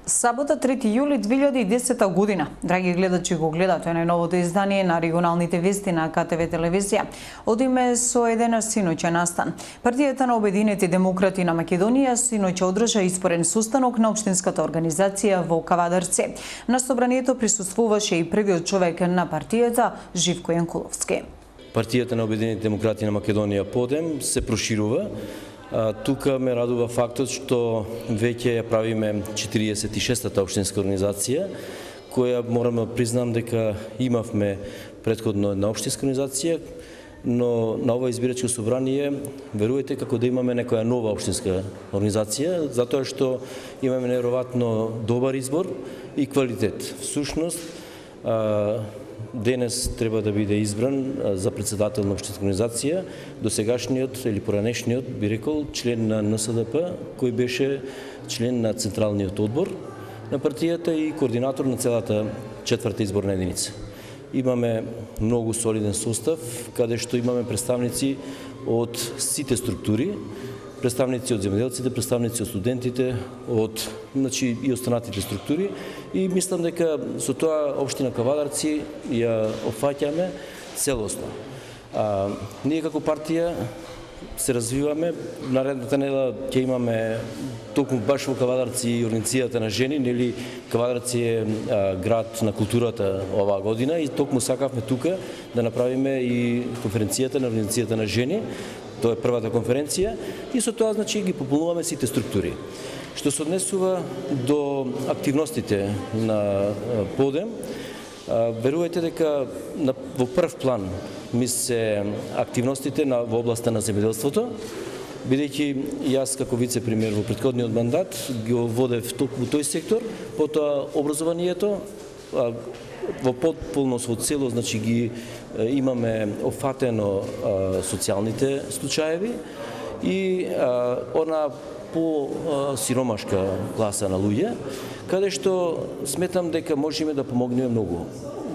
Сабота 3 јули 2010 година. Драги гледачи, го гледате најновото издание на регионалните вести на КТВ телевизија. Одиме со еден синоќен настан. Партијата на Обединети демократи на Македонија синоќа одржа испорен состанок на општинската организација во Кавадарци. На собранието присуствуваше и првиот човек на партијата, Живко Јанкуловски. Партијата на Обединети демократи на Македонија ПОДЕМ се проширува. Тука ме радува фактот што веќе ја правиме 46-та општинска организација, која морам да признам дека имавме претходно една општинска организација, но на ова избирачко собрание верувате како да имаме некоја нова општинска организација, затоа што имаме неверојатно добар избор и квалитет. Всушност, денес треба да биде избран за председател на општинска организација досегашниот или поранешниот, би рекол, член на НСДП, кој беше член на Централниот одбор на партијата и координатор на целата четврта изборна единица. Имаме многу солиден состав, каде што имаме представници од сите структури, представници од земјоделците, представници од студентите, од и останатите структури, и мислам дека со тоа општина Кавадарци ја опфаќаме целосно. Ние како партија се развиваме. Наредната недела ќе имаме токму баш во Кавадарци организацијата на жени, нели Кавадарци е град на културата оваа година и токму сакавме тука да направиме и конференцијата на организацијата на жени. Тоа е првата конференција и со тоа ги пополнуваме сите структури. Што се однесува до активностите на ПОДЕМ, верувајте дека во прв план се активностите во областа на земјоделството, бидејќи јас како вице-премиер во претходниот мандат го водев токму тој сектор, потоа образованието, во потполност во цело, ги имаме офатено социјалните случаеви и она по-сиромашка класа на луѓе, каде што сметам дека можеме да помогнеме многу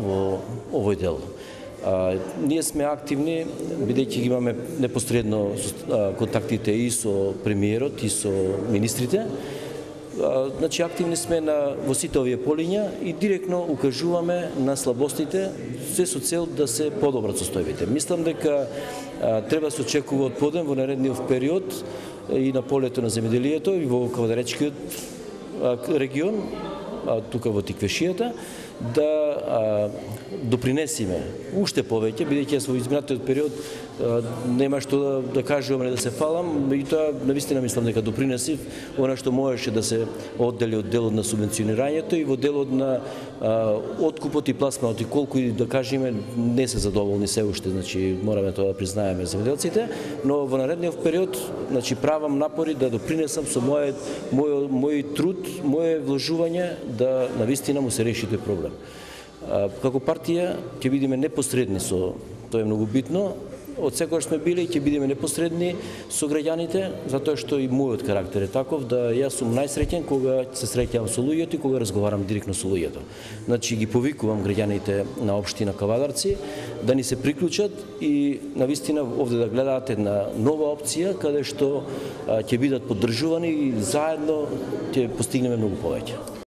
во овој дел. Ние сме активни, бидејќи имаме непосредно контактите и со премиерот и со министрите. Активни сме во сите овие полиња и директно укажуваме на слабостите, се со цел да се подобрат состојбите. Мислам дека треба да се очекува од ПОДЕМ во наредниот период и на полето на земјоделието и во Кавадаречкиот регион, тука во Тиквешијата, да допринесиме уште повеќе, бидејќи јас во изминатиот период нема што да кажувам или да се фалам, и тоа навистина мислам дека допринесив она што можеше да се оддели од делот на субвенционирањето и во делот на откупот и пласманот, и колку и да кажеме не се задоволни се уште, мораме тоа да признаеме земјоделците, но во наредниот период правам напори да допринесам со мој труд, моје вложување да навистина му се реши тој проблем. Како партија ќе бидеме непосредни со тоа, е многу битно. Од секогаш сме били и ќе бидеме непосредни со граѓаните, затоа што и мојот карактер е таков да јас сум најсреќен кога се среќавам со луѓето и кога разговарам директно со луѓето. Ги повикувам граѓаните на општина Кавадарци да ни се приклучат и навистина овде да гледаат една нова опција каде што ќе бидат поддржувани и заедно ќе постигнеме многу повеќе.